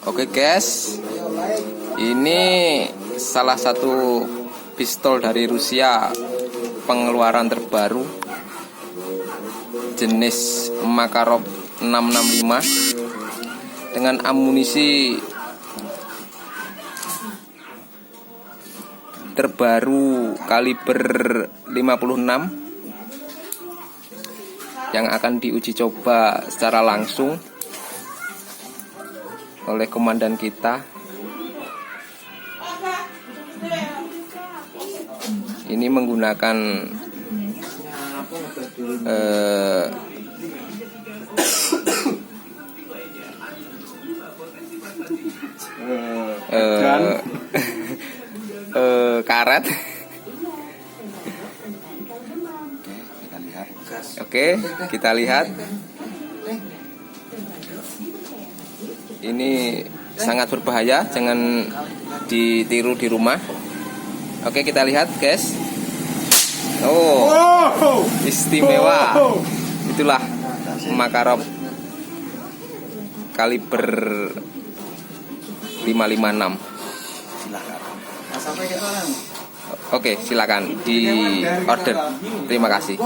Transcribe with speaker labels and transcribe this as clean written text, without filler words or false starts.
Speaker 1: Oke guys, ini salah satu pistol dari Rusia, pengeluaran terbaru, jenis Makarov 665 dengan amunisi terbaru kaliber 56 yang akan diuji coba secara langsung oleh komandan kita. Ini menggunakan karet. Oke, kita lihat. Ini sangat berbahaya, jangan ditiru di rumah. Oke, kita lihat, guys. Oh, istimewa. Itulah Makarov kaliber 556. Oke, silakan di order. Terima kasih.